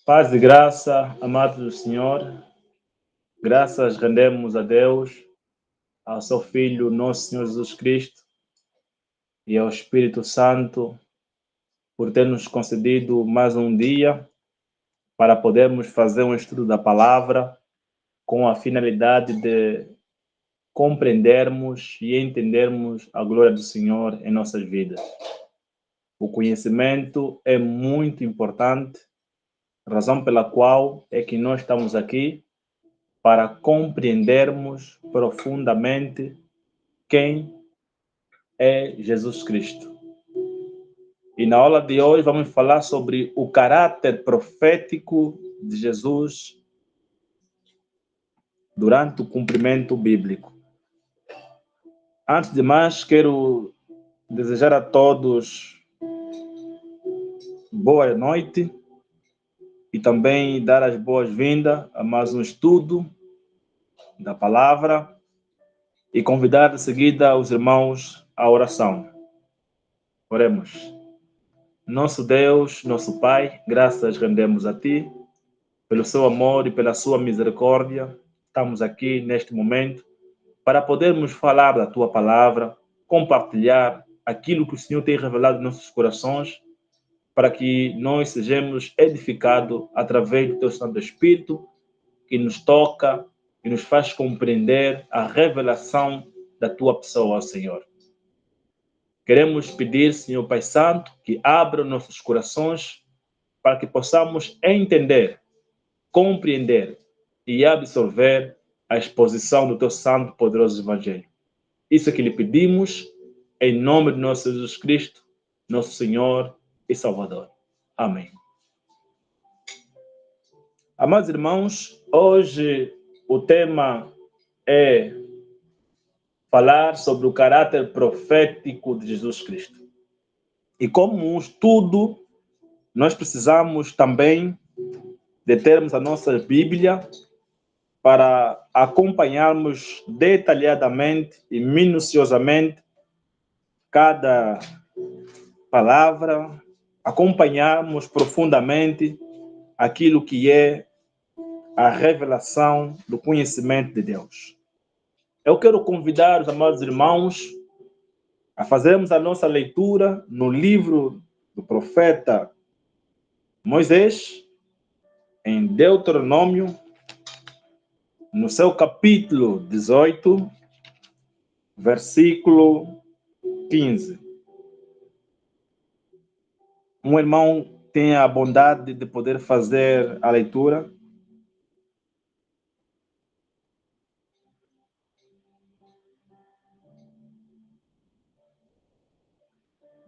Paz e graça, amados do Senhor, graças rendemos a Deus, ao seu Filho, nosso Senhor Jesus Cristo, e ao Espírito Santo, por ter nos concedido mais um dia para podermos fazer um estudo da palavra com a finalidade de compreendermos e entendermos a glória do Senhor em nossas vidas. O conhecimento é muito importante, razão pela qual é que nós estamos aqui para compreendermos profundamente quem é Jesus Cristo. E na aula de hoje vamos falar sobre o caráter profético de Jesus durante o cumprimento bíblico. Antes de mais, quero desejar a todos boa noite e também dar as boas-vindas a mais um estudo da palavra e convidar de seguida os irmãos à oração. Oremos. Nosso Deus, nosso Pai, graças rendemos a Ti, pelo seu amor e pela sua misericórdia. Estamos aqui neste momento para podermos falar da Tua palavra, compartilhar aquilo que o Senhor tem revelado em nossos corações, para que nós sejamos edificados através do Teu Santo Espírito, que nos toca e nos faz compreender a revelação da Tua pessoa, Senhor. Queremos pedir, Senhor Pai Santo, que abra nossos corações para que possamos entender, compreender e absorver a exposição do Teu Santo e Poderoso Evangelho. Isso é que lhe pedimos, em nome de nosso Jesus Cristo, nosso Senhor e Salvador. Amém. Amados irmãos, hoje o tema é falar sobre o caráter profético de Jesus Cristo. E como um estudo, nós precisamos também de termos a nossa Bíblia para acompanharmos detalhadamente e minuciosamente cada palavra, acompanharmos profundamente aquilo que é a revelação do conhecimento de Deus. Eu quero convidar os amados irmãos a fazermos a nossa leitura no livro do profeta Moisés, em Deuteronômio, no seu capítulo 18, versículo 15. Um irmão tem a bondade de poder fazer a leitura.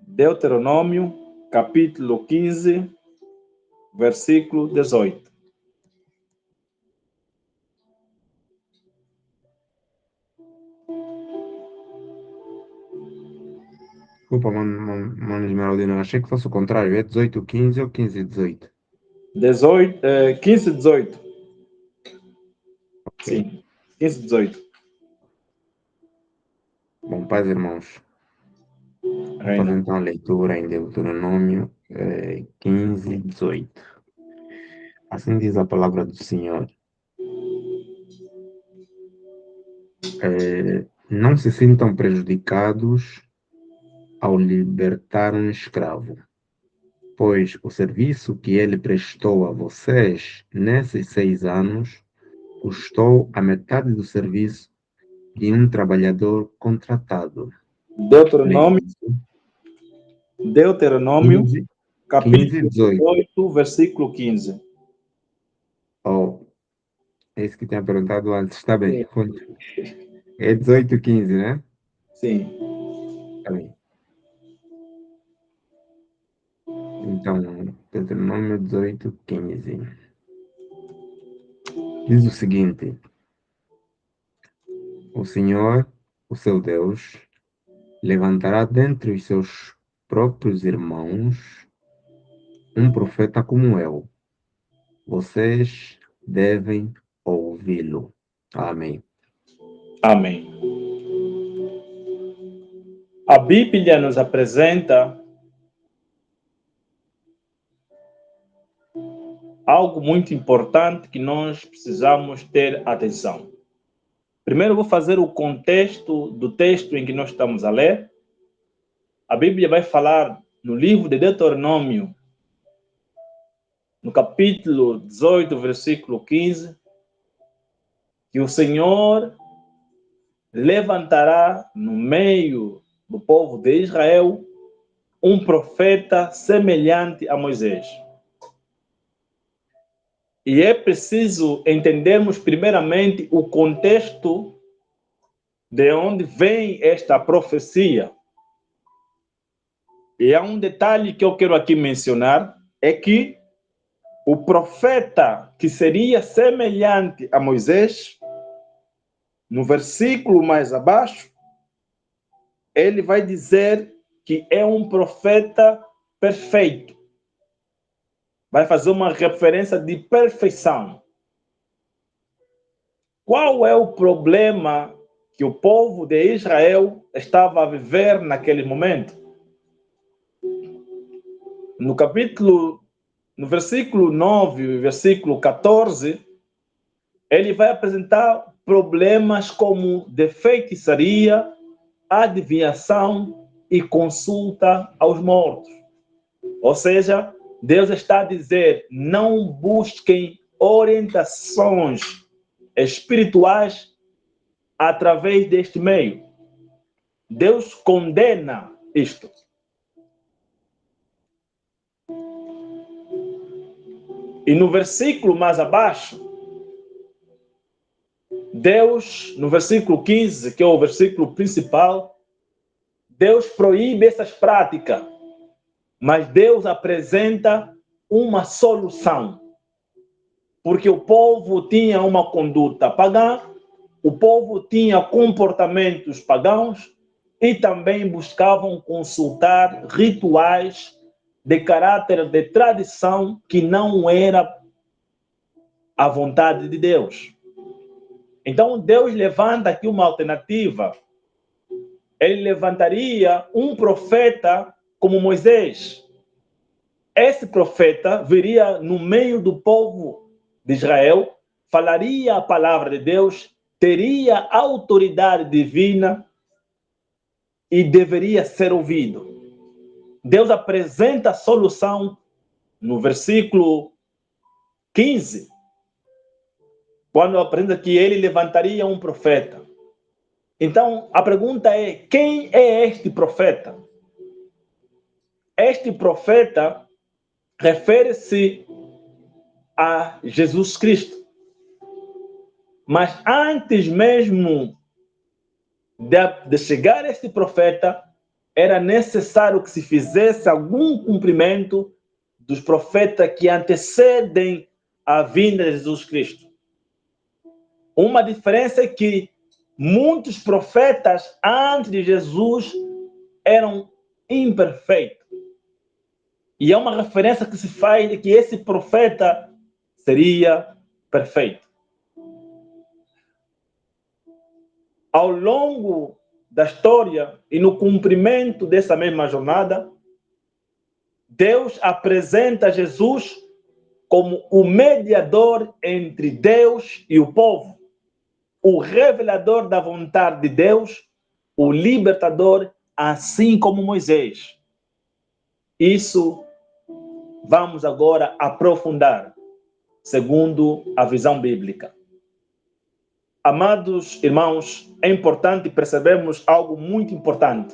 Deuteronômio, capítulo 15, versículo 18. Desculpa, mano Esmeraldino, achei que fosse o contrário, é 18:15 ou 15:18? 15, 18. Ok. Sim, 15, 18. Bom, pais irmãos, vamos fazer Reina. então a leitura em Deuteronômio 15:18. Assim diz a palavra do Senhor. Não se sintam prejudicados ao libertar um escravo, pois o serviço que ele prestou a vocês nesses 6 anos custou a metade do serviço de um trabalhador contratado. Deuteronômio, Lembre-se, Deuteronômio, 15, 15, capítulo 18. 18, versículo 15. Oh, é isso que tinha perguntado antes. Está bem. Sim. É 18:15, né? Sim. Está bem. Então, Deuteronômio 18:15. Diz o seguinte: O Senhor, o seu Deus, levantará dentre os seus próprios irmãos um profeta como eu. Vocês devem ouvi-lo. Amém. Amém. A Bíblia nos apresenta algo muito importante que nós precisamos ter atenção. Primeiro, vou fazer o contexto do texto em que nós estamos a ler. A Bíblia vai falar no livro de Deuteronômio, no capítulo 18, versículo 15, que o Senhor levantará no meio do povo de Israel um profeta semelhante a Moisés. E é preciso entendermos primeiramente o contexto de onde vem esta profecia. E há um detalhe que eu quero aqui mencionar, é que o profeta que seria semelhante a Moisés, no versículo mais abaixo, ele vai dizer que é um profeta perfeito. Vai fazer uma referência de perfeição. Qual é o problema que o povo de Israel estava a viver naquele momento? No versículo 9 e versículo 14, ele vai apresentar problemas como de feitiçaria, adivinhação e consulta aos mortos. Ou seja, Deus está a dizer, não busquem orientações espirituais através deste meio. Deus condena isto. E no versículo mais abaixo, Deus, no versículo 15, que é o versículo principal, Deus proíbe essas práticas, mas Deus apresenta uma solução. Porque o povo tinha uma conduta pagã, o povo tinha comportamentos pagãos e também buscavam consultar rituais de caráter de tradição que não era a vontade de Deus. Então Deus levanta aqui uma alternativa. Ele levantaria um profeta como Moisés. Esse profeta viria no meio do povo de Israel, falaria a palavra de Deus, teria autoridade divina e deveria ser ouvido. Deus apresenta a solução no versículo 15, quando apresenta que ele levantaria um profeta. Então, a pergunta é, quem é este profeta? Este profeta refere-se a Jesus Cristo. Mas antes mesmo de chegar este profeta, era necessário que se fizesse algum cumprimento dos profetas que antecedem a vinda de Jesus Cristo. Uma diferença é que muitos profetas antes de Jesus eram imperfeitos. E é uma referência que se faz de que esse profeta seria perfeito. Ao longo da história e no cumprimento dessa mesma jornada, Deus apresenta Jesus como o mediador entre Deus e o povo, o revelador da vontade de Deus, o libertador, assim como Moisés. Isso vamos agora aprofundar, segundo a visão bíblica. Amados irmãos, é importante percebermos algo muito importante.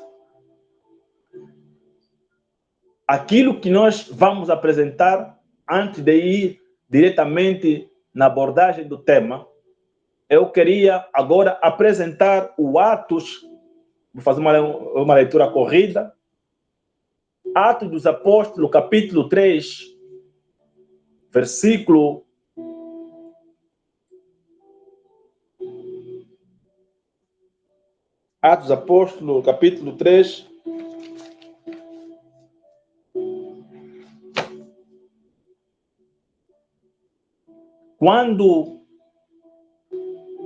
Aquilo que nós vamos apresentar, antes de ir diretamente na abordagem do tema, eu queria agora apresentar o Atos, vou fazer uma leitura corrida, Atos dos Apóstolos, capítulo 3, versículo 3. Quando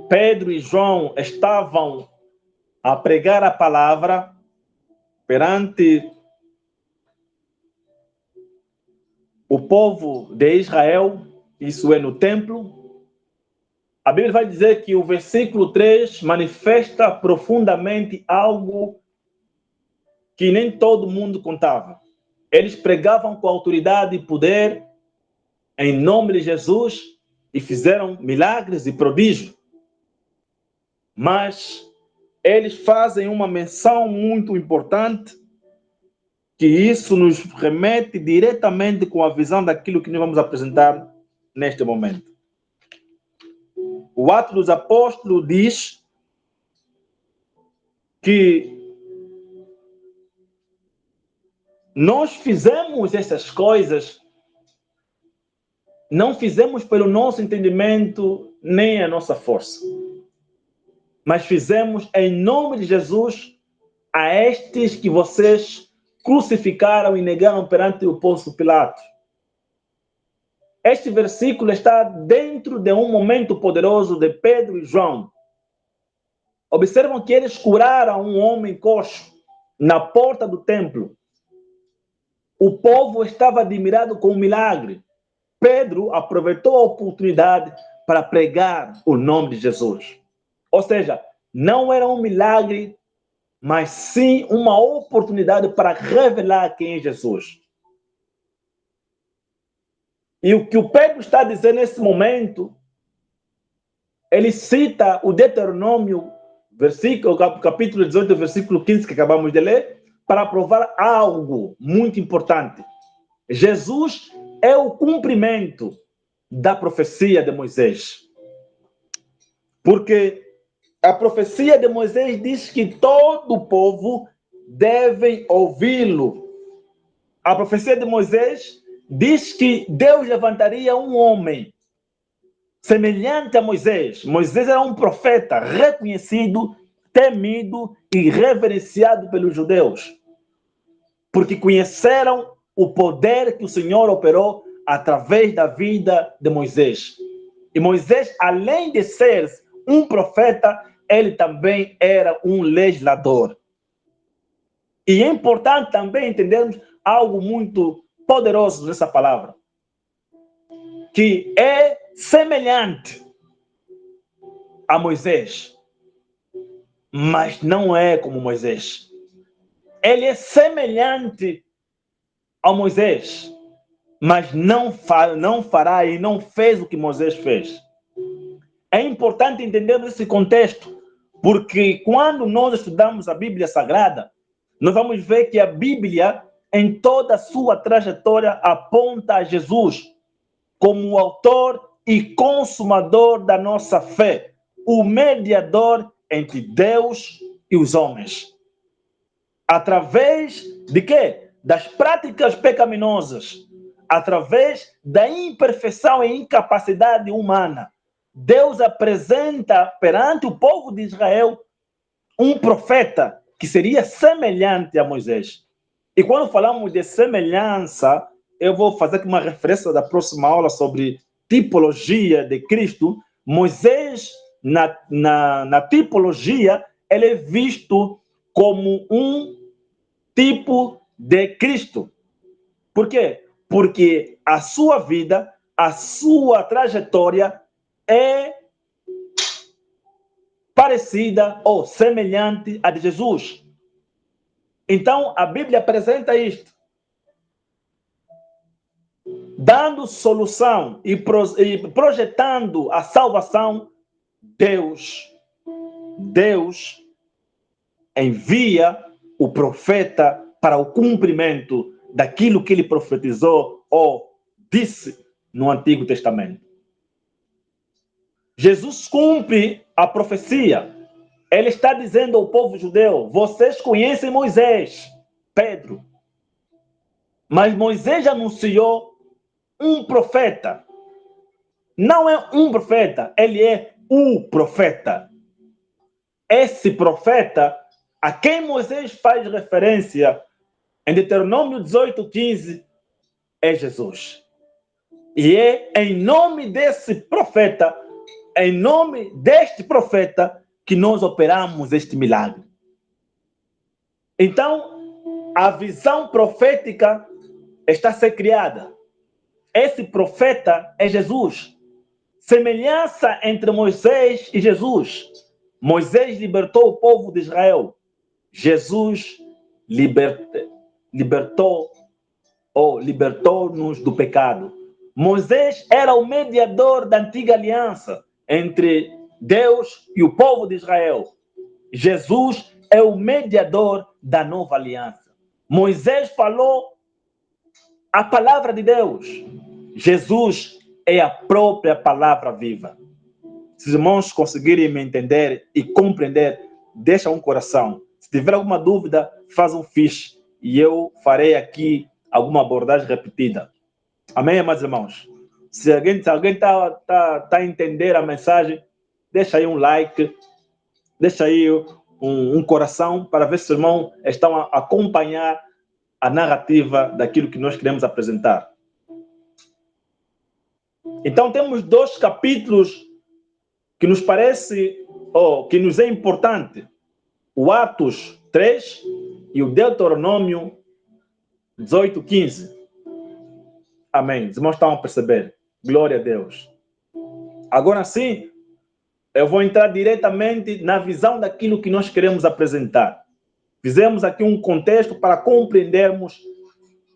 Pedro e João estavam a pregar a palavra perante o povo de Israel, isso é no templo. A Bíblia vai dizer que o versículo 3 manifesta profundamente algo que nem todo mundo contava. Eles pregavam com autoridade e poder em nome de Jesus e fizeram milagres e prodígios. Mas eles fazem uma menção muito importante, que isso nos remete diretamente com a visão daquilo que nós vamos apresentar neste momento. O Atos dos Apóstolos diz que nós fizemos essas coisas, não fizemos pelo nosso entendimento nem a nossa força, mas fizemos em nome de Jesus a estes que vocês crucificaram e negaram perante o Pôncio Pilatos. Este versículo está dentro de um momento poderoso de Pedro e João. Observam que eles curaram um homem coxo na porta do templo. O povo estava admirado com o milagre. Pedro aproveitou a oportunidade para pregar o nome de Jesus. Ou seja, não era um milagre, mas sim uma oportunidade para revelar quem é Jesus. E o que o Pedro está dizendo nesse momento, ele cita o Deuteronômio, capítulo 18, versículo 15, que acabamos de ler, para provar algo muito importante. Jesus é o cumprimento da profecia de Moisés. Porque a profecia de Moisés diz que todo o povo deve ouvi-lo. A profecia de Moisés diz que Deus levantaria um homem semelhante a Moisés. Moisés era um profeta reconhecido, temido e reverenciado pelos judeus, porque conheceram o poder que o Senhor operou através da vida de Moisés. E Moisés, além de ser um profeta, ele também era um legislador. E é importante também entendermos algo muito poderoso nessa palavra, que é semelhante a Moisés, mas não é como Moisés. Ele é semelhante a Moisés, mas não fará e não fez o que Moisés fez. É importante entendermos esse contexto, porque quando nós estudamos a Bíblia Sagrada, nós vamos ver que a Bíblia, em toda a sua trajetória, aponta a Jesus como o autor e consumador da nossa fé, o mediador entre Deus e os homens. Através de quê? Das práticas pecaminosas, através da imperfeição e incapacidade humana, Deus apresenta perante o povo de Israel um profeta que seria semelhante a Moisés. E quando falamos de semelhança, eu vou fazer aqui uma referência da próxima aula sobre tipologia de Cristo. Moisés, na tipologia, ele é visto como um tipo de Cristo. Por quê? Porque a sua vida, a sua trajetória é parecida ou semelhante à de Jesus. Então, a Bíblia apresenta isto, dando solução e projetando a salvação. Deus envia o profeta para o cumprimento daquilo que ele profetizou ou disse no Antigo Testamento. Jesus cumpre a profecia. Ele está dizendo ao povo judeu: vocês conhecem Moisés, Pedro, mas Moisés anunciou um profeta. Não é um profeta, ele é o profeta. Esse profeta a quem Moisés faz referência em Deuteronômio 18:15 é Jesus. E é em nome desse profeta, em nome deste profeta, que nós operamos este milagre. Então, a visão profética está a ser criada. Esse profeta é Jesus. Semelhança entre Moisés e Jesus. Moisés libertou o povo de Israel. Jesus libertou-nos do pecado. Moisés era o mediador da antiga aliança entre Deus e o povo de Israel. Jesus é o mediador da nova aliança. Moisés falou a palavra de Deus. Jesus é a própria palavra viva. Se os irmãos conseguirem me entender e compreender, deixa um coração. Se tiver alguma dúvida, faz um fiche e eu farei aqui alguma abordagem repetida. Amém, amados irmãos? Se alguém está a entender a mensagem, deixa aí um like, deixa aí um coração para ver se os irmãos estão a acompanhar a narrativa daquilo que nós queremos apresentar. Então temos 2 capítulos que nos parece, que nos é importante. O Atos 3 e o Deuteronômio 18:15. Amém. Os irmãos estão a perceber. Glória a Deus. Agora sim, eu vou entrar diretamente na visão daquilo que nós queremos apresentar. Fizemos aqui um contexto para compreendermos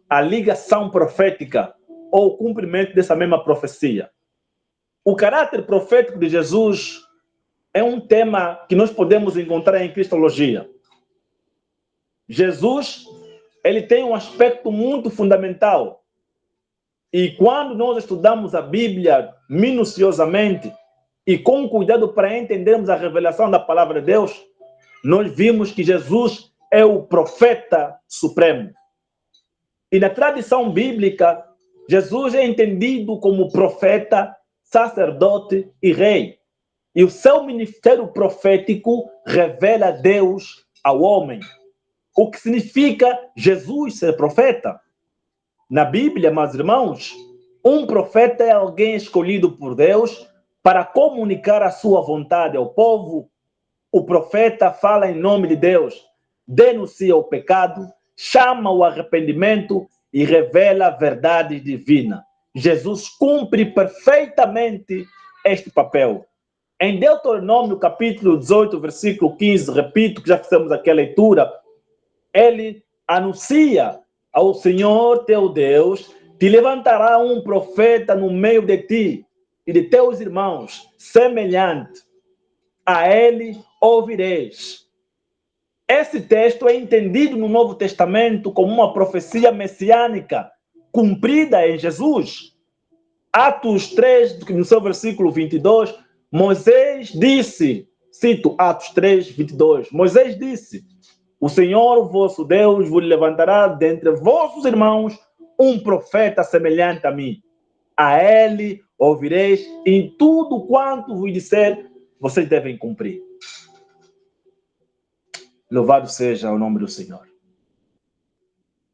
a ligação profética ou o cumprimento dessa mesma profecia. O caráter profético de Jesus é um tema que nós podemos encontrar em Cristologia. Jesus, ele tem um aspecto muito fundamental. E quando nós estudamos a Bíblia minuciosamente e com cuidado para entendermos a revelação da palavra de Deus, nós vimos que Jesus é o profeta supremo. E na tradição bíblica, Jesus é entendido como profeta, sacerdote e rei. E o seu ministério profético revela Deus ao homem. O que significa Jesus ser profeta? Na Bíblia, meus irmãos, um profeta é alguém escolhido por Deus para comunicar a sua vontade ao povo. O profeta fala em nome de Deus, denuncia o pecado, chama o arrependimento e revela a verdade divina. Jesus cumpre perfeitamente este papel. Em Deuteronômio, capítulo 18, versículo 15, repito que já fizemos aqui a leitura, ele anuncia ao Senhor teu Deus, te levantará um profeta no meio de ti e de teus irmãos, semelhante a ele ouvireis. Esse texto é entendido no Novo Testamento como uma profecia messiânica cumprida em Jesus. Atos 3, no seu versículo 22, Moisés disse, cito Atos 3, 22, Moisés disse, o Senhor vosso Deus vos levantará dentre vossos irmãos um profeta semelhante a mim. A ele ouvireis em tudo quanto vos disser, vocês devem cumprir. Louvado seja o nome do Senhor.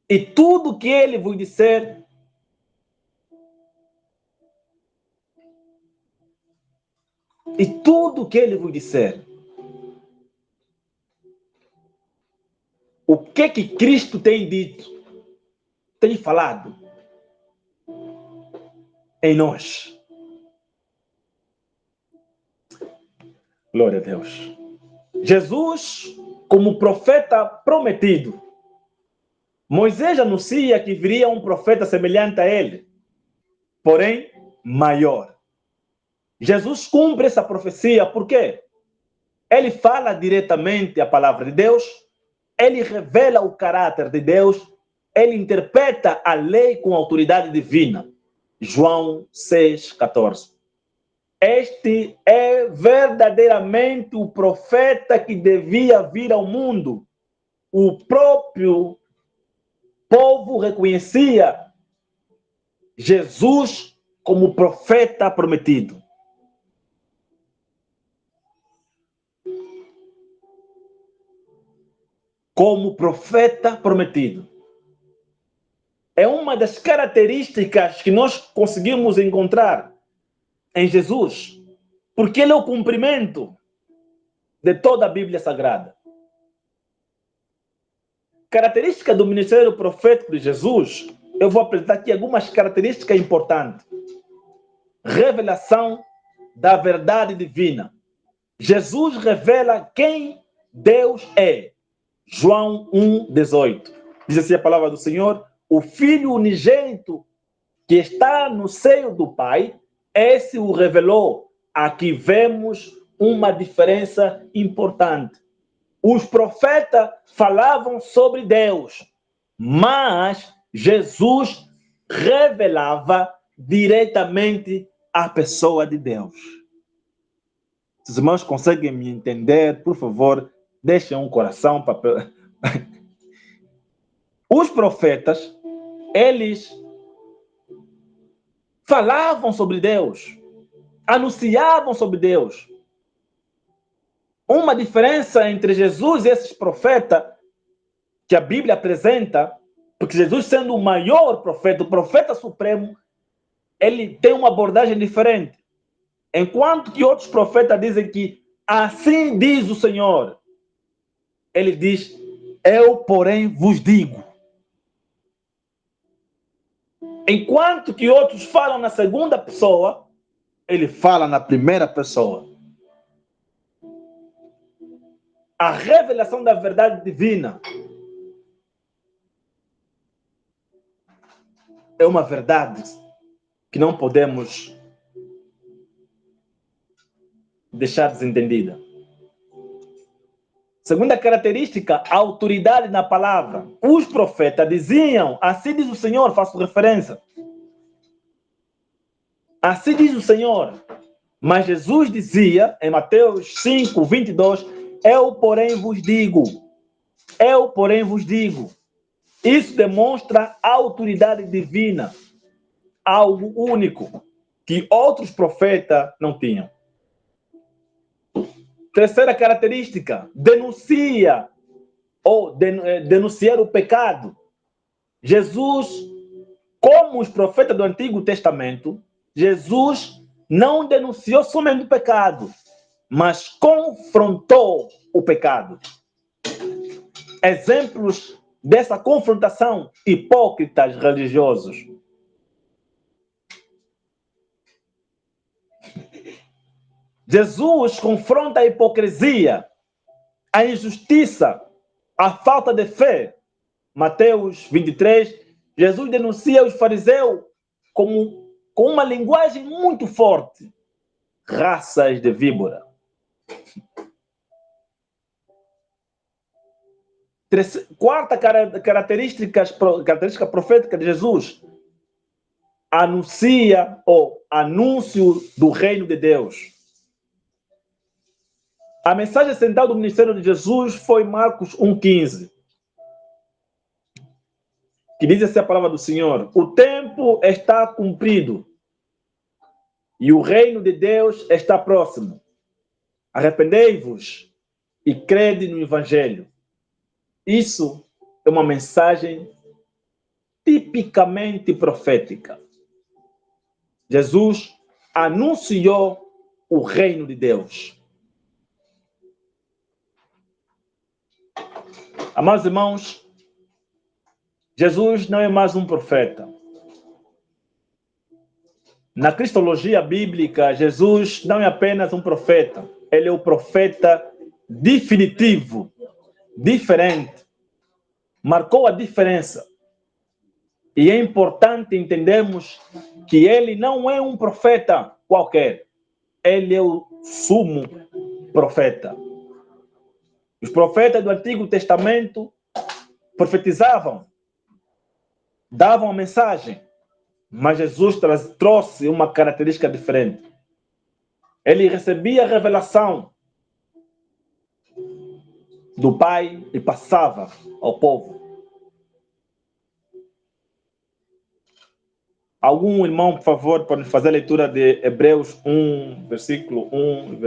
E tudo que ele vos disser, o que Cristo tem dito, tem falado em nós. Glória a Deus. Jesus, como profeta prometido, Moisés anuncia que viria um profeta semelhante a ele, porém maior. Jesus cumpre essa profecia, por quê? Ele fala diretamente a palavra de Deus, ele revela o caráter de Deus, ele interpreta a lei com autoridade divina. João 6,14. Este é verdadeiramente o profeta que devia vir ao mundo. O próprio povo reconhecia Jesus como profeta prometido. Como profeta prometido. É uma das características que nós conseguimos encontrar em Jesus, porque ele é o cumprimento de toda a Bíblia Sagrada. Característica do ministério profético de Jesus eu vou apresentar aqui algumas características importantes. Revelação da verdade divina. Jesus revela quem Deus é. João 1,18. Diz assim a palavra do Senhor: o Filho unigênito que está no seio do Pai, esse o revelou. Aqui vemos uma diferença importante. Os profetas falavam sobre Deus, mas Jesus revelava diretamente a pessoa de Deus. Se os irmãos conseguem me entender, por favor, deixem um coração para... Os profetas, eles falavam sobre Deus, anunciavam sobre Deus. Uma diferença entre Jesus e esses profetas que a Bíblia apresenta, porque Jesus, sendo o maior profeta, o profeta supremo, ele tem uma abordagem diferente. Enquanto que outros profetas dizem que assim diz o Senhor, ele diz: eu, porém, vos digo. Enquanto que outros falam na segunda pessoa, ele fala na primeira pessoa. A revelação da verdade divina é uma verdade que não podemos deixar desentendida. Segunda característica, a autoridade na palavra. Os profetas diziam: assim diz o Senhor, faço referência. Assim diz o Senhor. Mas Jesus dizia, em Mateus 5:22, eu, porém, vos digo. Eu, porém, vos digo. Isso demonstra a autoridade divina, algo único, que outros profetas não tinham. Terceira característica, denunciar o pecado. Jesus, como os profetas do Antigo Testamento, Jesus não denunciou somente o pecado, mas confrontou o pecado. Exemplos dessa confrontação: hipócritas religiosos. Jesus confronta a hipocrisia, a injustiça, a falta de fé. Mateus 23, Jesus denuncia os fariseus com uma linguagem muito forte: raças de víbora. Quarta característica profética de Jesus: anuncia ou anúncio do reino de Deus. A mensagem central do ministério de Jesus foi Marcos 1,15, que diz assim a palavra do Senhor: o tempo está cumprido e o reino de Deus está próximo. Arrependei-vos e crede no Evangelho. Isso é uma mensagem tipicamente profética. Jesus anunciou o reino de Deus. Amados irmãos, Jesus não é mais um profeta. Na cristologia bíblica, Jesus não é apenas um profeta. Ele é o profeta definitivo, diferente. Marcou a diferença. E é importante entendermos que ele não é um profeta qualquer. Ele é o sumo profeta. Os profetas do Antigo Testamento profetizavam, davam a mensagem, mas Jesus trouxe uma característica diferente. Ele recebia a revelação do Pai e passava ao povo. Algum irmão, por favor, pode fazer a leitura de Hebreus 1, versículo 1,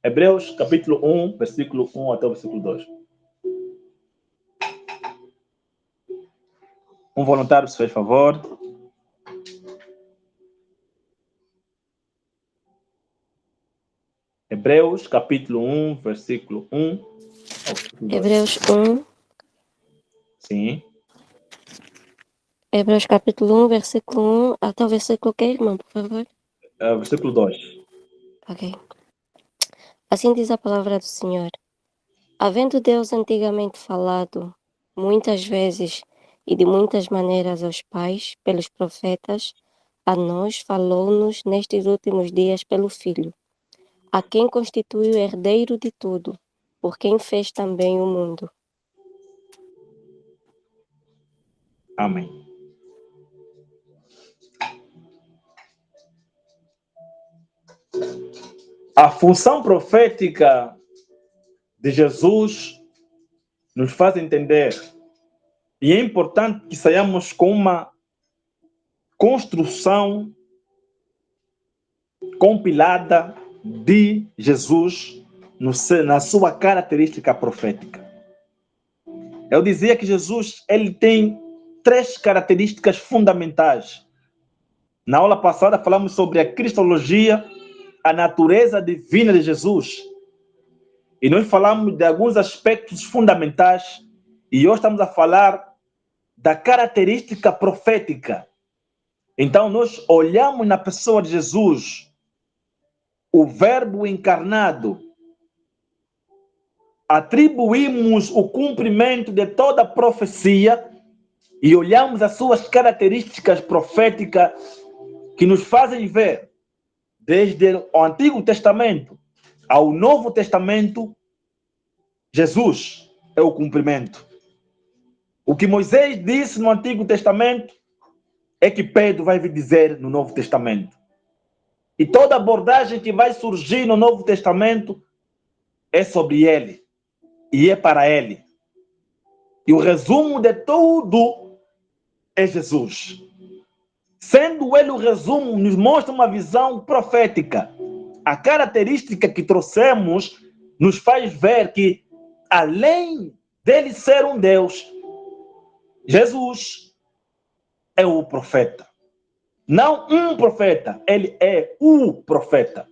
Hebreus, capítulo 1, versículo 1 até o versículo 2. Um voluntário, se faz favor. Hebreus, capítulo 1, versículo 1 ao versículo 2. Hebreus 1, Sim. Hebreus capítulo 1, versículo 1 até o versículo que, irmão, por favor? Versículo 2. Ok. Assim diz a palavra do Senhor. Havendo Deus antigamente falado, muitas vezes e de muitas maneiras aos pais, pelos profetas, a nós falou-nos nestes últimos dias pelo Filho, a quem constitui o herdeiro de tudo, por quem fez também o mundo. Amém. A função profética de Jesus nos faz entender, e é importante que saiamos com uma construção compilada de Jesus na sua característica profética. Eu dizia que Jesus ele tem 3 características fundamentais. Na aula passada falamos sobre a cristologia, a natureza divina de Jesus. E nós falamos de alguns aspectos fundamentais. E hoje estamos a falar da característica profética. Então nós olhamos na pessoa de Jesus, o Verbo encarnado, atribuímos o cumprimento de toda a profecia e olhamos as suas características proféticas que nos fazem ver, desde o Antigo Testamento ao Novo Testamento, Jesus é o cumprimento. O que Moisés disse no Antigo Testamento é que Pedro vai vir dizer no Novo Testamento. E toda abordagem que vai surgir no Novo Testamento é sobre ele e é para ele. E o resumo de tudo é Jesus. Sendo ele o resumo, nos mostra uma visão profética. A característica que trouxemos nos faz ver que, além dele ser um Deus, Jesus é o profeta. Não um profeta, ele é o profeta.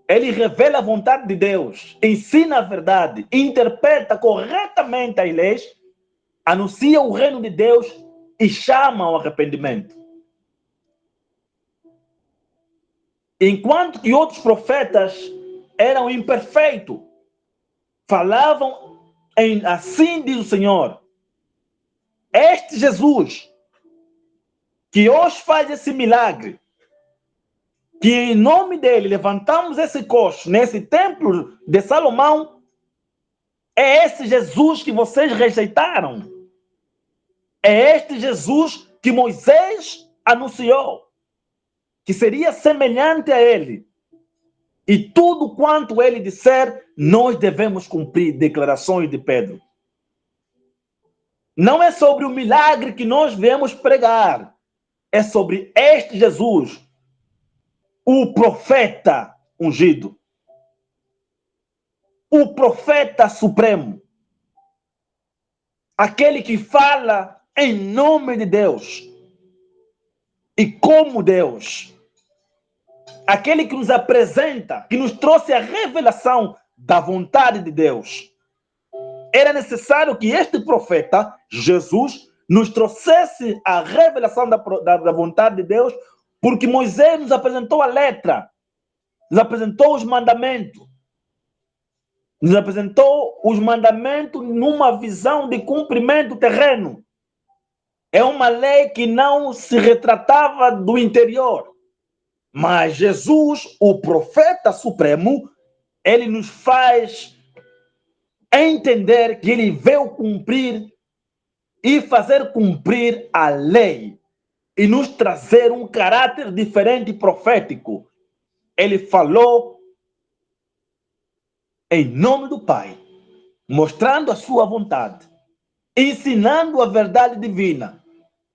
Ele revela a vontade de Deus, ensina a verdade, interpreta corretamente as leis, anuncia o reino de Deus e chama ao arrependimento. Enquanto que outros profetas eram imperfeitos, falavam em assim diz o Senhor. Este Jesus, que hoje faz esse milagre, que em nome dele levantamos esse coxo nesse templo de Salomão, é esse Jesus que vocês rejeitaram. É este Jesus que Moisés anunciou, que seria semelhante a ele. E tudo quanto ele disser, nós devemos cumprir. Declarações de Pedro. Não é sobre o milagre que nós viemos pregar. É sobre este Jesus, o profeta ungido. O profeta supremo. Aquele que fala em nome de Deus. E como Deus. Aquele que nos apresenta, que nos trouxe a revelação da vontade de Deus. Era necessário que este profeta, Jesus, nos trouxesse a revelação da vontade de Deus, porque Moisés nos apresentou a letra, nos apresentou os mandamentos, nos apresentou os mandamentos numa visão de cumprimento terreno. É uma lei que não se retratava do interior. Mas Jesus, o profeta supremo, ele nos faz entender que ele veio cumprir e fazer cumprir a lei e nos trazer um caráter diferente e profético. Ele falou em nome do Pai, mostrando a sua vontade, ensinando a verdade divina.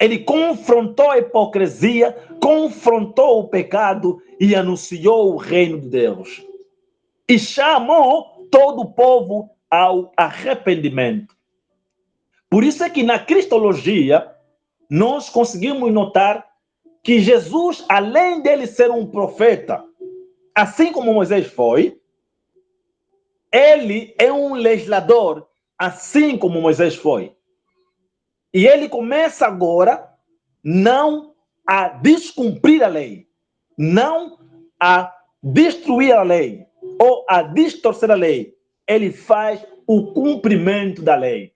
Ele confrontou a hipocrisia, confrontou o pecado e anunciou o reino de Deus. E chamou todo o povo ao arrependimento. Por isso é que na cristologia, nós conseguimos notar que Jesus, além dele ser um profeta, assim como Moisés foi, ele é um legislador assim como Moisés foi. E ele começa agora não a descumprir a lei, não a destruir a lei ou a distorcer a lei. Ele faz o cumprimento da lei.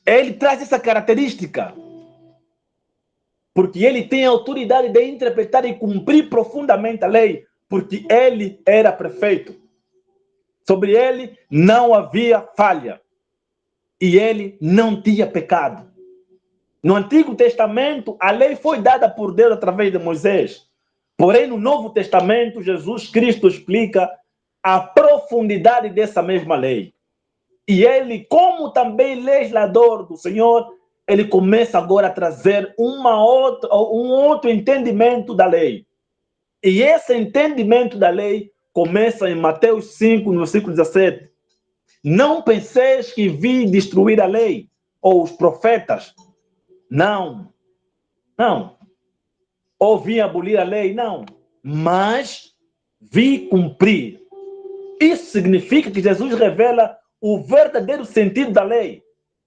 Ele traz essa característica, porque ele tem a autoridade de interpretar e cumprir profundamente a lei, porque ele era perfeito. Sobre ele não havia falha. E ele não tinha pecado. No Antigo Testamento, a lei foi dada por Deus através de Moisés. Porém, no Novo Testamento, Jesus Cristo explica a profundidade dessa mesma lei. E ele, como também legislador do Senhor, ele começa agora a trazer um outro entendimento da lei. E esse entendimento da lei começa em Mateus 5, no versículo 17. Não penseis que vim destruir a lei ou os profetas. Não. Não. Ou vim abolir a lei. Não. Mas vim cumprir. Isso significa que Jesus revela o verdadeiro sentido da lei.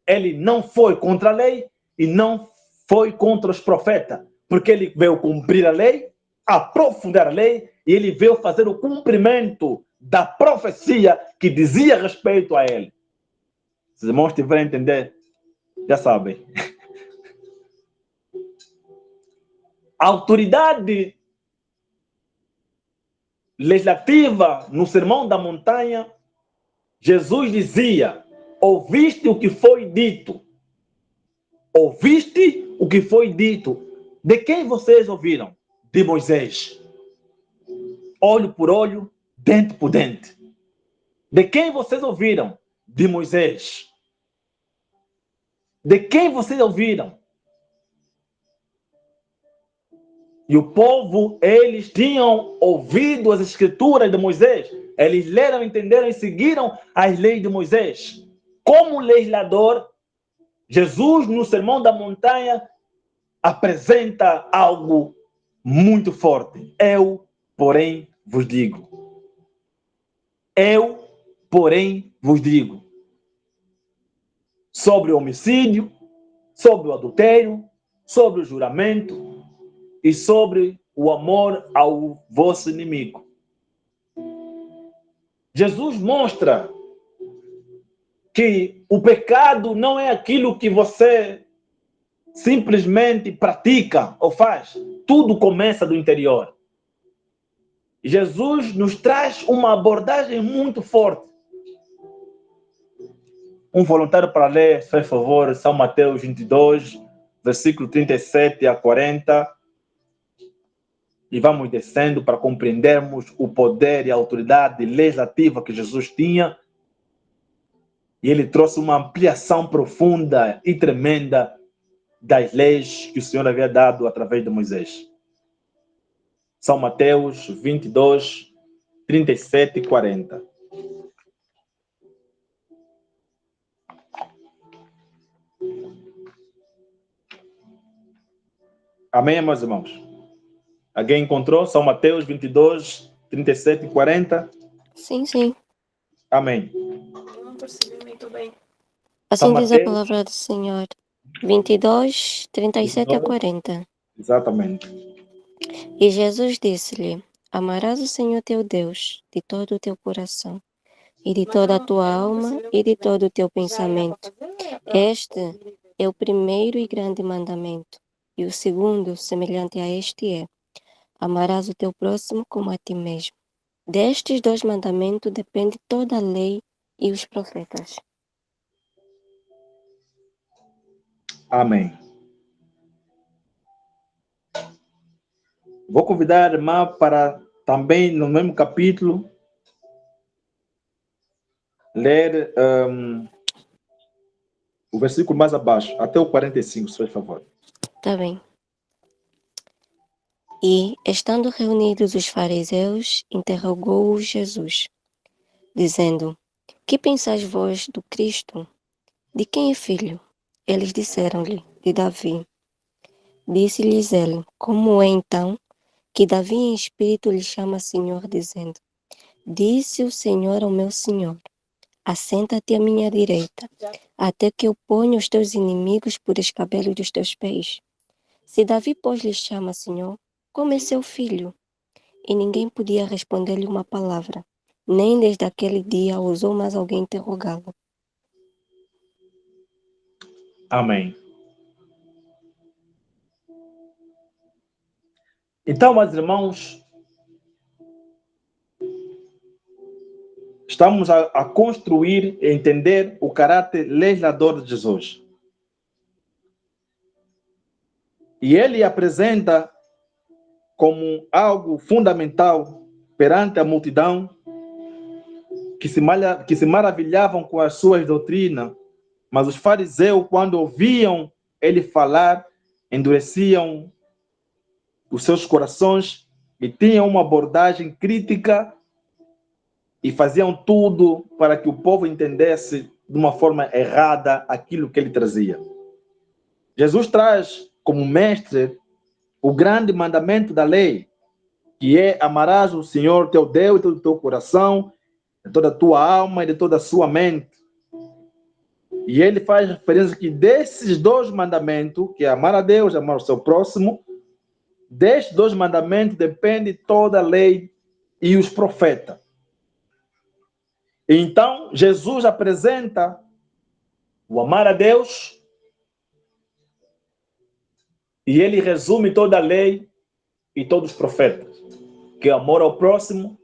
Ele não foi contra a lei e não foi contra os profetas, porque ele veio cumprir a lei, aprofundar a lei, e ele veio fazer o cumprimento da profecia que dizia respeito a ele. Se os irmãos tiverem a entender, já sabem. A autoridade legislativa no Sermão da Montanha, Jesus dizia: ouviste o que foi dito. Ouviste o que foi dito. De quem vocês ouviram? De Moisés. Olho por olho, dente por dente. De quem vocês ouviram? De Moisés. De quem vocês ouviram? E o povo, eles tinham ouvido as escrituras de Moisés. Eles leram, entenderam e seguiram as leis de Moisés. Como legislador, Jesus, no Sermão da Montanha, apresenta algo muito forte. Eu, porém, vos digo. Eu, porém, vos digo. Sobre o homicídio, sobre o adultério, sobre o juramento e sobre o amor ao vosso inimigo. Jesus mostra que o pecado não é aquilo que você simplesmente pratica ou faz. Tudo começa do interior. Jesus nos traz uma abordagem muito forte. Um voluntário para ler, por favor, São Mateus 22, versículo 37 a 40. E vamos descendo para compreendermos o poder e a autoridade legislativa que Jesus tinha. E ele trouxe uma ampliação profunda e tremenda das leis que o Senhor havia dado através de Moisés. São Mateus 22, 37 e 40. Amém, meus irmãos? Alguém encontrou? São Mateus 22, 37 e 40? Sim, sim. Amém. Não percebi muito bem. São Assim diz a Mateus palavra do Senhor. 22, 37 a 22, 40. exatamente. E Jesus disse-lhe: amarás o Senhor teu Deus de todo o teu coração, e de toda a tua alma, e de todo o teu pensamento. Este é o primeiro e grande mandamento. E o segundo, semelhante a este, é: amarás o teu próximo como a ti mesmo. Destes dois mandamentos depende toda a lei e os profetas. Amém. Vou convidar a irmã para também, no mesmo capítulo, ler o versículo mais abaixo, até o 45, se faz favor. Tá bem. E, estando reunidos os fariseus, interrogou-os Jesus, dizendo: que pensais vós do Cristo? De quem é filho? Eles disseram-lhe: de Davi. Disse-lhes ele: como é então que Davi em espírito lhe chama Senhor, dizendo: disse o Senhor ao meu Senhor: assenta-te à minha direita, até que eu ponha os teus inimigos por escabelo dos teus pés. Se Davi, pois, lhe chama Senhor, como é seu filho? E ninguém podia responder-lhe uma palavra, nem desde aquele dia ousou mais alguém interrogá-lo. Amém. Então, meus irmãos, estamos a construir e entender o caráter legislador de Jesus. E ele apresenta como algo fundamental perante a multidão que se maravilhavam com as suas doutrinas, mas os fariseus, quando ouviam ele falar, endureciam os seus corações e tinham uma abordagem crítica e faziam tudo para que o povo entendesse de uma forma errada aquilo que ele trazia. Jesus traz como mestre o grande mandamento da lei, que é amarás o Senhor teu Deus de todo o teu coração, de toda a tua alma e de toda a sua mente. E ele faz referência que desses dois mandamentos, que é amar a Deus e amar o seu próximo, destes dois mandamentos depende toda a lei e os profetas. Então, Jesus apresenta o amar a Deus e ele resume toda a lei e todos os profetas, que é amor ao próximo,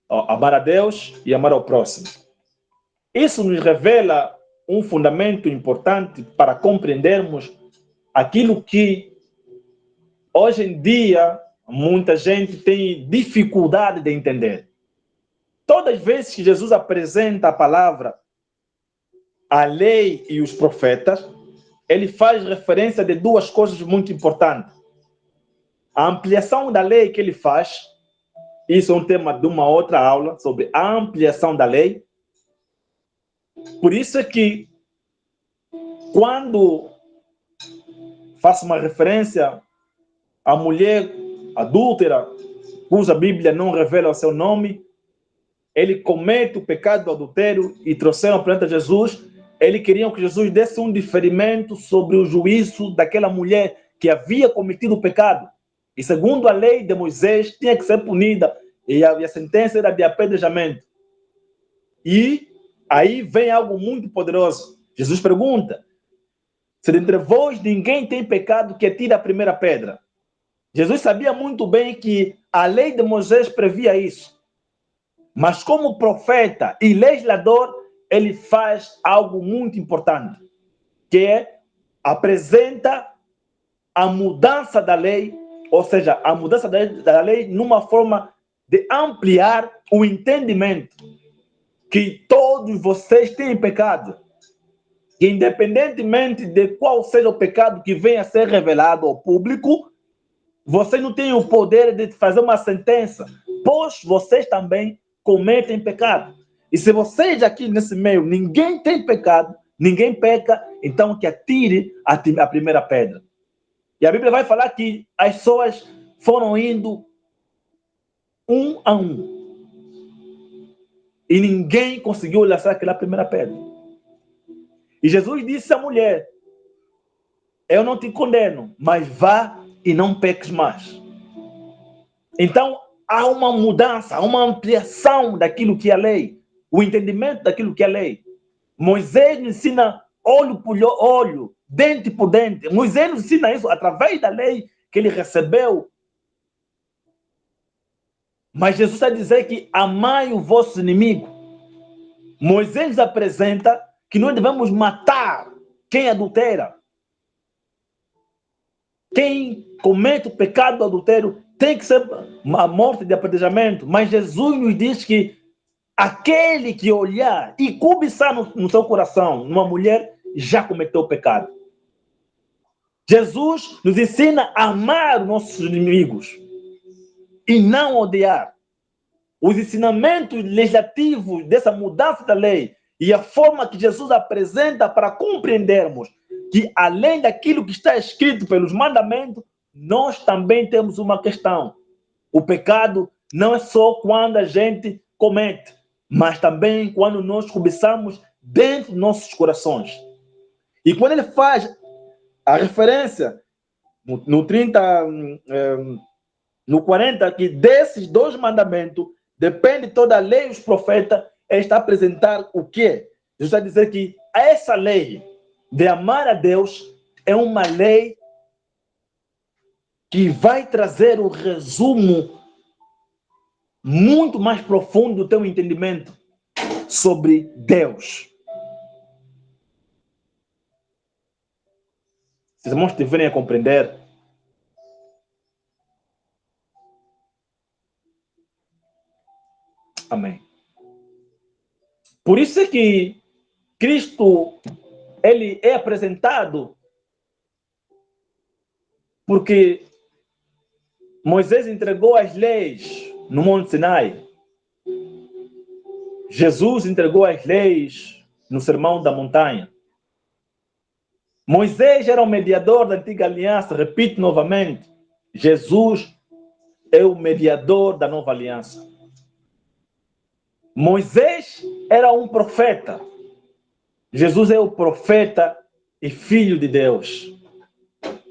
amar a Deus e amar ao próximo. Isso nos revela um fundamento importante para compreendermos aquilo que hoje em dia muita gente tem dificuldade de entender. Todas as vezes que Jesus apresenta a palavra, a lei e os profetas, ele faz referência de duas coisas muito importantes. A ampliação da lei que ele faz, isso é um tema de uma outra aula, sobre a ampliação da lei. Por isso é que, quando faço uma referência à mulher adúltera, cuja Bíblia não revela o seu nome, ele comete o pecado do adultério e trouxeram perante Jesus. Eles queriam que Jesus desse um diferimento sobre o juízo daquela mulher que havia cometido o pecado. E segundo a lei de Moisés, tinha que ser punida. E a sentença era de apedrejamento. E aí vem algo muito poderoso. Jesus pergunta: se dentre vós ninguém tem pecado, que atire a primeira pedra. Jesus sabia muito bem que a lei de Moisés previa isso. Mas como profeta e legislador, ele faz algo muito importante, que é apresenta a mudança da lei, ou seja, a mudança da lei numa forma de ampliar o entendimento que todos vocês têm pecado, que independentemente de qual seja o pecado que venha a ser revelado ao público, vocês não têm o poder de fazer uma sentença, pois vocês também cometem pecado. E se vocês aqui nesse meio, ninguém tem pecado, ninguém peca, então que atire a primeira pedra. E a Bíblia vai falar que as pessoas foram indo um a um. E ninguém conseguiu lançar aquela primeira pedra. E Jesus disse à mulher: eu não te condeno, mas vá e não peques mais. Então, há uma mudança, há uma ampliação daquilo que é a lei, o entendimento daquilo que é a lei. Moisés nos ensina olho por olho, dente por dente. Moisés nos ensina isso através da lei que ele recebeu. Mas Jesus está dizendo que amai o vosso inimigo. Moisés nos apresenta que nós devemos matar quem adultera. Quem comete o pecado do adultério tem que ser a morte de apedrejamento. Mas Jesus nos diz que aquele que olhar e cobiçar no seu coração numa mulher já cometeu o pecado. Jesus nos ensina a amar os nossos inimigos e não odiar. Os ensinamentos legislativos dessa mudança da lei e a forma que Jesus apresenta para compreendermos que, além daquilo que está escrito pelos mandamentos, nós também temos uma questão. O pecado não é só quando a gente comete. mas também quando nós cobiçamos dentro dos nossos corações. E quando ele faz a referência no 30, no 40, que desses 2 mandamentos depende toda a lei e os profetas, ele está a apresentar o quê? Jesus está a dizer que essa lei de amar a Deus é uma lei que vai trazer um resumo muito mais profundo do teu entendimento sobre Deus. Se os irmãos tiverem a compreender, amém. Por isso é que Cristo, ele é apresentado porque Moisés entregou as leis no Monte Sinai. Jesus entregou as leis no Sermão da Montanha. Moisés era o mediador da antiga aliança. Repito novamente, Jesus é o mediador da nova aliança. Moisés era um profeta. Jesus é o profeta e filho de Deus.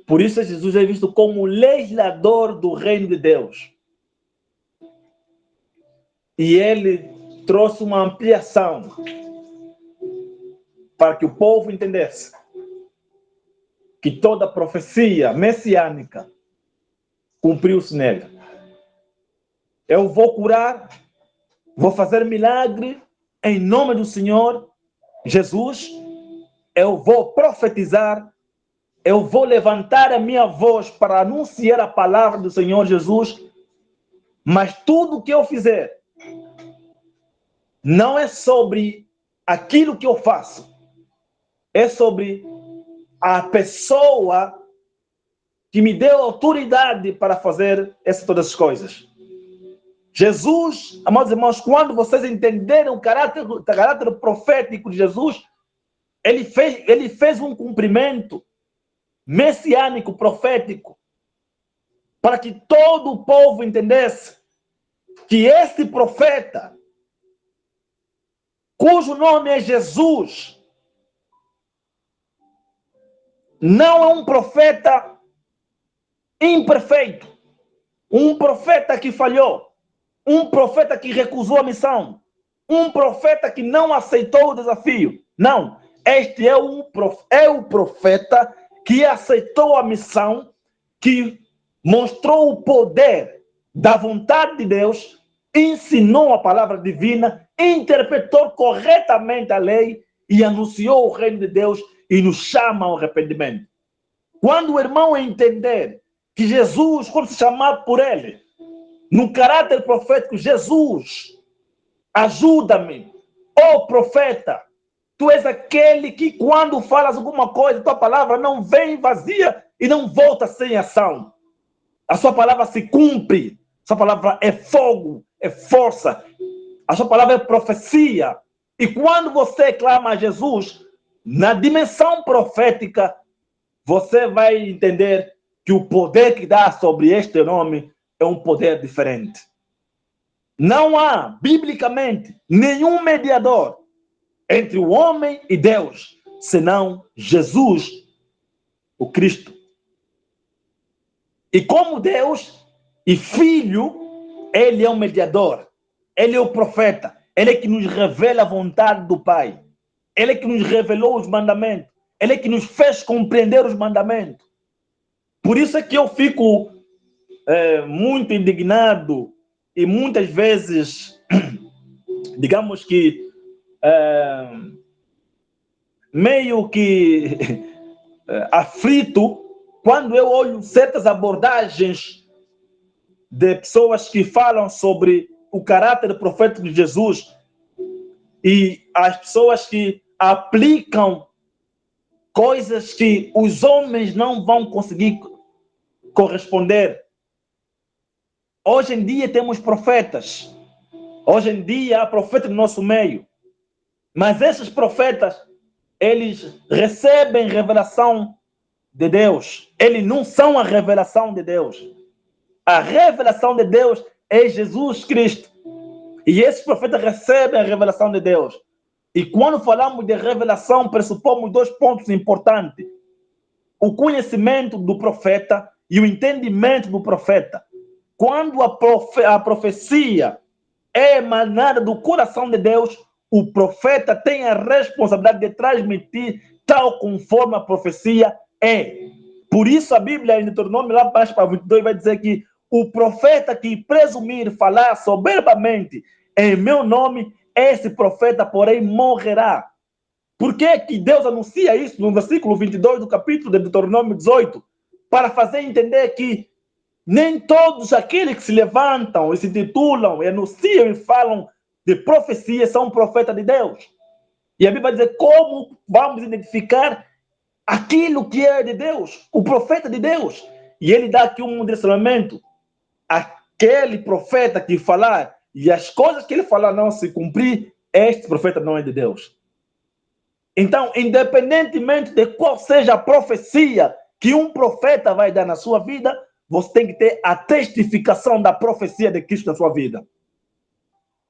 Por isso Jesus é visto como legislador do reino de Deus. E ele trouxe uma ampliação para que o povo entendesse que toda profecia messiânica cumpriu-se nele. Eu vou curar, vou fazer milagre em nome do Senhor Jesus. Eu vou profetizar, eu vou levantar a minha voz para anunciar a palavra do Senhor Jesus. Mas tudo que eu fizer não é sobre aquilo que eu faço, é sobre a pessoa que me deu autoridade para fazer todas as coisas. Jesus, amados irmãos, quando vocês entenderam o caráter profético de Jesus, ele fez um cumprimento messiânico, profético, para que todo o povo entendesse que este profeta, cujo nome é Jesus, não é um profeta imperfeito, um profeta que falhou, um profeta que recusou a missão, um profeta que não aceitou o desafio. Não, este é o profeta que aceitou a missão, que mostrou o poder da vontade de Deus, ensinou a palavra divina, interpretou corretamente a lei e anunciou o reino de Deus e nos chama ao arrependimento. Quando o irmão entender que Jesus, quando se chamar por ele, no caráter profético, Jesus, ajuda-me, ó profeta, tu és aquele que quando falas alguma coisa, tua palavra não vem vazia e não volta sem ação. A sua palavra se cumpre, a sua palavra é fogo, é força, a sua palavra é profecia. E quando você clama a Jesus, na dimensão profética, você vai entender que o poder que dá sobre este nome é um poder diferente. Não há, biblicamente, nenhum mediador entre o homem e Deus, senão Jesus, o Cristo. E como Deus e Filho, ele é o mediador, ele é o profeta, ele é que nos revela a vontade do Pai, ele é que nos revelou os mandamentos, ele é que nos fez compreender os mandamentos. Por isso é que eu fico muito indignado e muitas vezes, digamos que, meio que aflito quando eu olho certas abordagens de pessoas que falam sobre o caráter profético de Jesus e as pessoas que aplicam coisas que os homens não vão conseguir corresponder. Hoje em dia temos profetas. Hoje em dia há profetas no nosso meio. Mas esses profetas, eles recebem revelação de Deus. Eles não são a revelação de Deus. A revelação de Deus é Jesus Cristo. E esses profetas recebem a revelação de Deus. E quando falamos de revelação, pressupomos 2 pontos importantes. O conhecimento do profeta e o entendimento do profeta. Quando a profecia é emanada do coração de Deus, o profeta tem a responsabilidade de transmitir tal conforme a profecia é. Por isso a Bíblia, em Deuteronômio, lá abaixo para 22, vai dizer que o profeta que presumir falar soberbamente em meu nome, esse profeta, porém, morrerá. Por que Deus anuncia isso no versículo 22 do capítulo de Deuteronômio 18? Para fazer entender que nem todos aqueles que se levantam e se titulam e anunciam e falam de profecia são profetas de Deus. E a Bíblia vai dizer como vamos identificar aquilo que é de Deus, o profeta de Deus. E ele dá aqui um direcionamento. Aquele profeta que falar e as coisas que ele falar não se cumprir, este profeta não é de Deus. Então, independentemente de qual seja a profecia que um profeta vai dar na sua vida, você tem que ter a testificação da profecia de Cristo na sua vida.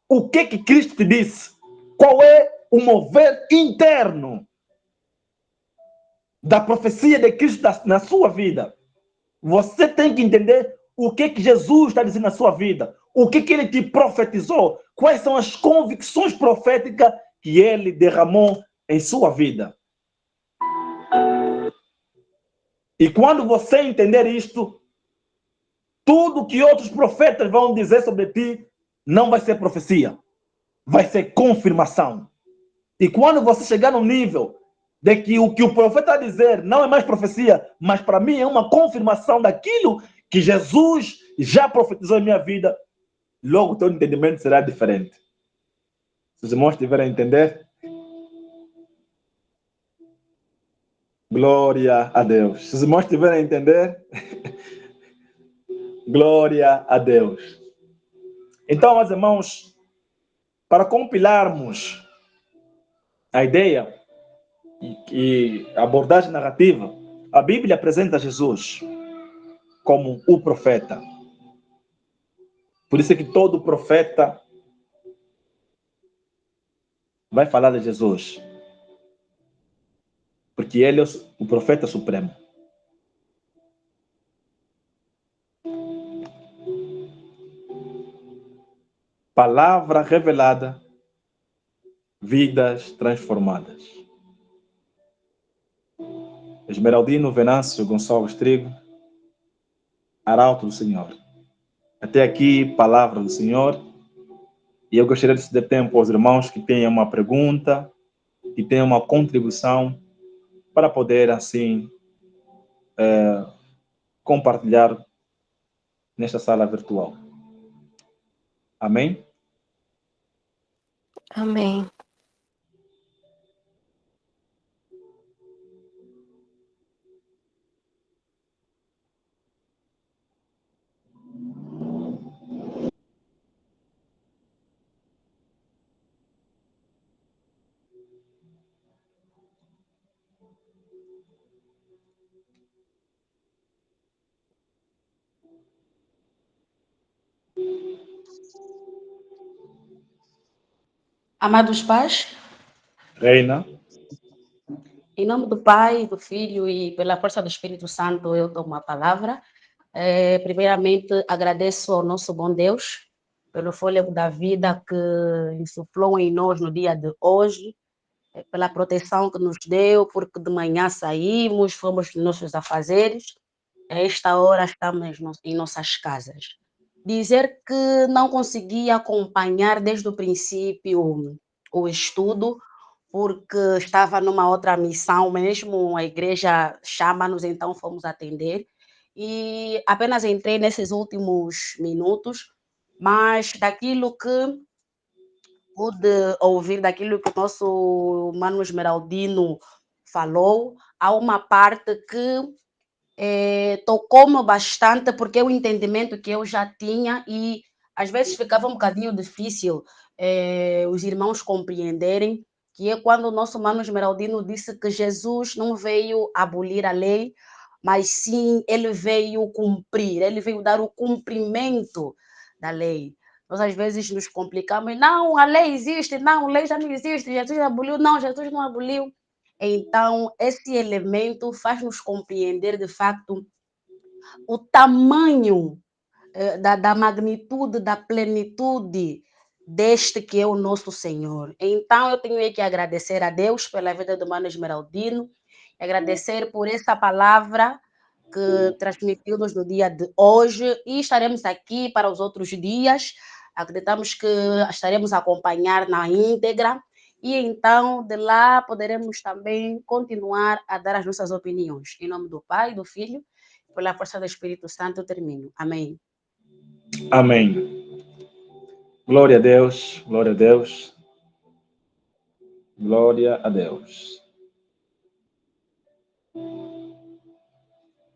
O que Cristo te disse? Qual é o mover interno da profecia de Cristo na sua vida? Você tem que entender o que Jesus está dizendo na sua vida. O que ele te profetizou? Quais são as convicções proféticas que ele derramou em sua vida? E quando você entender isto, tudo que outros profetas vão dizer sobre ti não vai ser profecia, vai ser confirmação. E quando você chegar no nível de que o profeta está a dizer não é mais profecia, mas para mim é uma confirmação daquilo que Jesus já profetizou em minha vida, logo o teu entendimento será diferente. Se os irmãos tiverem a entender, glória a Deus. Se os irmãos tiverem a entender, glória a Deus. Então, meus irmãos, para compilarmos a ideia e a abordagem narrativa, a Bíblia apresenta Jesus como o profeta. Por isso é que todo profeta vai falar de Jesus. Porque ele é o profeta supremo. Palavra revelada, vidas transformadas. Esmeraldino Venâncio Gonçalves Trigo, Arauto do Senhor. Até aqui, palavra do Senhor. E eu gostaria de ceder tempo aos irmãos que tenham uma pergunta, que tenham uma contribuição, para poder, assim, compartilhar nesta sala virtual. Amém? Amém. Amados pais, Reina. em nome do Pai, do Filho e pela força do Espírito Santo, eu dou uma palavra. Primeiramente, agradeço ao nosso bom Deus pelo fôlego da vida que insuflou em nós no dia de hoje, pela proteção que nos deu, porque de manhã saímos, fomos nos nossos afazeres, a esta hora estamos em nossas casas. Dizer que não consegui acompanhar desde o princípio o estudo, porque estava numa outra missão mesmo, a igreja chama-nos, então fomos atender, e apenas entrei nesses últimos minutos, mas daquilo que pude ouvir, daquilo que o nosso Mano Esmeraldino falou, há uma parte que tocou-me bastante, porque é o entendimento que eu já tinha e às vezes ficava um bocadinho difícil os irmãos compreenderem, que é quando o nosso Mano Esmeraldino disse que Jesus não veio abolir a lei, mas sim ele veio cumprir, ele veio dar o cumprimento da lei. Nós às vezes nos complicamos, não, a lei existe, não, a lei já não existe, Jesus aboliu, não, Jesus não aboliu. Então, esse elemento faz-nos compreender, de facto, o tamanho da magnitude, da plenitude deste que é o nosso Senhor. Então, eu tenho que agradecer a Deus pela vida do Mano Esmeraldino, agradecer por essa palavra que transmitiu-nos no dia de hoje e estaremos aqui para os outros dias. Acreditamos que estaremos a acompanhar na íntegra e então de lá poderemos também continuar a dar as nossas opiniões. Em nome do Pai, do Filho, pela força do Espírito Santo, eu termino. Amém. Amém. Glória a Deus, glória a Deus, glória a Deus.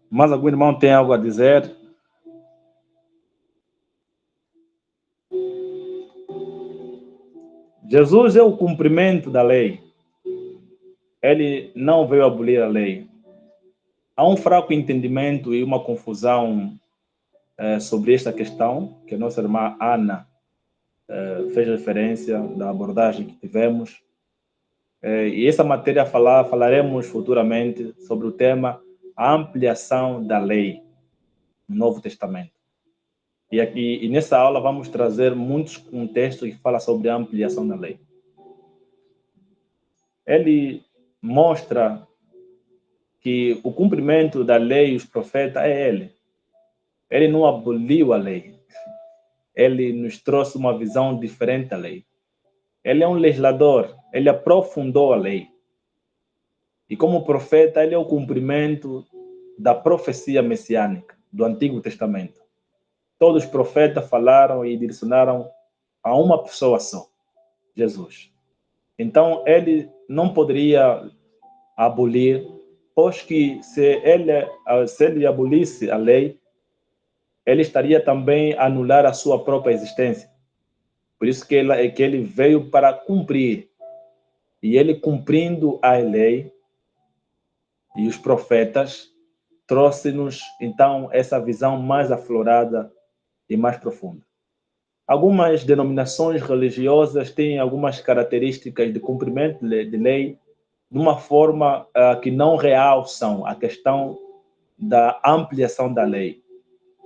Mais algum irmão tem algo a dizer? Jesus é o cumprimento da lei. Ele não veio abolir a lei. Há um fraco entendimento e uma confusão sobre esta questão, que a nossa irmã Ana fez referência da abordagem que tivemos. E essa matéria falaremos futuramente sobre o tema a ampliação da lei no Novo Testamento. E nessa aula vamos trazer muitos contextos que falam sobre a ampliação da lei. Ele mostra que o cumprimento da lei e os profetas é ele. Ele não aboliu a lei. Ele nos trouxe uma visão diferente da lei. Ele é um legislador, ele aprofundou a lei. E como profeta, ele é o cumprimento da profecia messiânica do Antigo Testamento. Todos os profetas falaram e direcionaram a uma pessoa só, Jesus. Então, ele não poderia abolir, pois que se ele abolisse a lei, ele estaria também a anular a sua própria existência. Por isso que ele veio para cumprir. E ele, cumprindo a lei e os profetas, trouxe-nos, então, essa visão mais aflorada e mais profunda. Algumas denominações religiosas têm algumas características de cumprimento de lei de uma forma que não realçam a questão da ampliação da lei.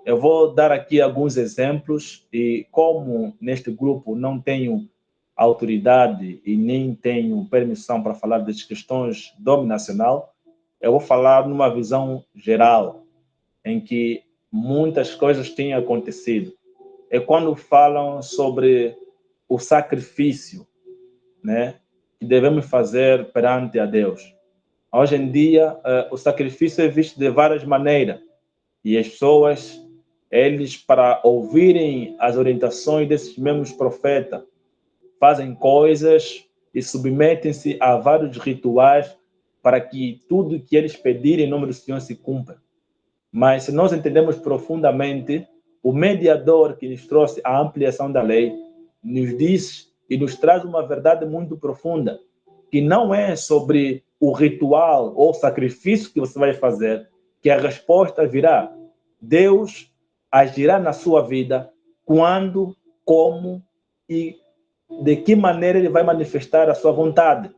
Eu vou dar aqui alguns exemplos e como neste grupo não tenho autoridade e nem tenho permissão para falar das questões dominacional, eu vou falar numa visão geral, em que muitas coisas têm acontecido. É quando falam sobre o sacrifício, né, que devemos fazer perante a Deus. Hoje em dia, o sacrifício é visto de várias maneiras e as pessoas, eles, para ouvirem as orientações desses mesmos profetas, fazem coisas e submetem-se a vários rituais para que tudo que eles pedirem em nome do Senhor se cumpra. Mas se nós entendemos profundamente, o mediador que nos trouxe a ampliação da lei nos diz e nos traz uma verdade muito profunda, que não é sobre o ritual ou sacrifício que você vai fazer, que a resposta virá. Deus agirá na sua vida quando, como e de que maneira ele vai manifestar a sua vontade.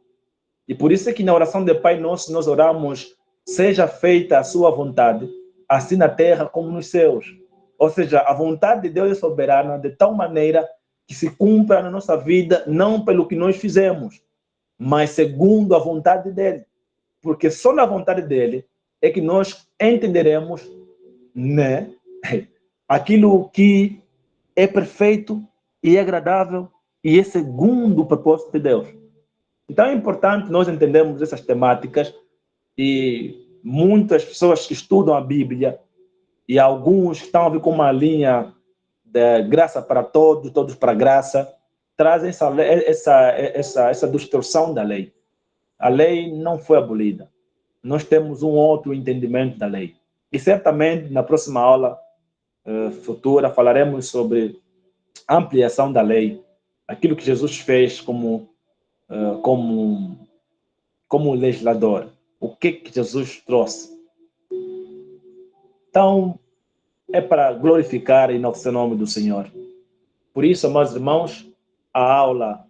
E por isso é que na oração de Pai Nosso nós oramos: seja feita a sua vontade, assim na terra como nos céus. Ou seja, a vontade de Deus é soberana de tal maneira que se cumpra na nossa vida, não pelo que nós fizemos, mas segundo a vontade dele. Porque só na vontade dele é que nós entenderemos, né, aquilo que é perfeito e é agradável e é segundo o propósito de Deus. Então é importante nós entendermos essas temáticas e muitas pessoas que estudam a Bíblia e alguns que estão a vir com uma linha de graça para todos, todos para graça, trazem essa distorção da lei. A lei não foi abolida. Nós temos um outro entendimento da lei. E certamente na próxima aula futura falaremos sobre ampliação da lei, aquilo que Jesus fez como legislador, o que Jesus trouxe. Então, é para glorificar e enaltecer o nome do Senhor, Por isso, amados irmãos, a aula,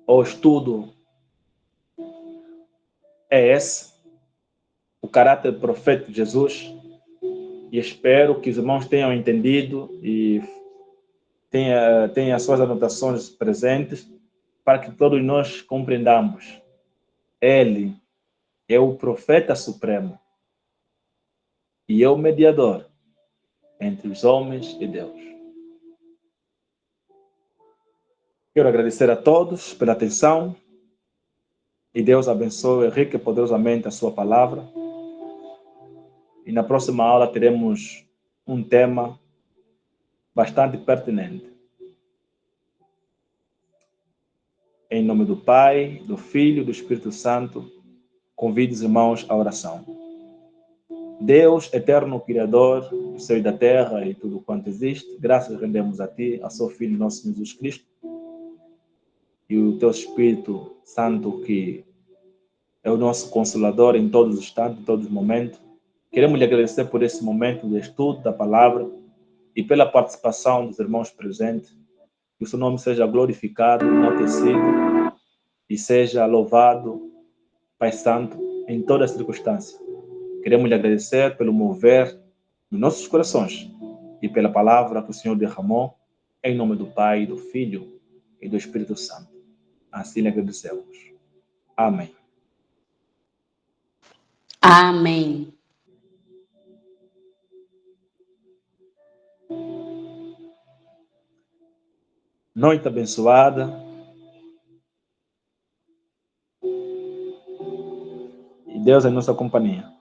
o estudo é esse, o caráter profético de Jesus, e espero que os irmãos tenham entendido e tenham as suas anotações presentes para que todos nós compreendamos. Ele é o profeta supremo e é o mediador entre os homens e Deus. Quero agradecer a todos pela atenção e Deus abençoe rica e poderosamente a sua palavra. E na próxima aula teremos um tema bastante pertinente. Em nome do Pai, do Filho e do Espírito Santo, convido os irmãos à oração. Deus, eterno Criador do céu e da terra e tudo quanto existe, graças rendemos a Ti, a Seu Filho, nosso Jesus Cristo, e o Teu Espírito Santo, que é o nosso Consolador em todos os instantes, em todos os momentos. Queremos lhe agradecer por esse momento de estudo da palavra e pela participação dos irmãos presentes. Que o seu nome seja glorificado, enaltecido e seja louvado, Pai Santo, em toda circunstância. Queremos lhe agradecer pelo mover nos nossos corações e pela palavra que o Senhor derramou, em nome do Pai, do Filho e do Espírito Santo. Assim lhe agradecemos. Amém. Amém. Noite abençoada. E Deus é nossa companhia.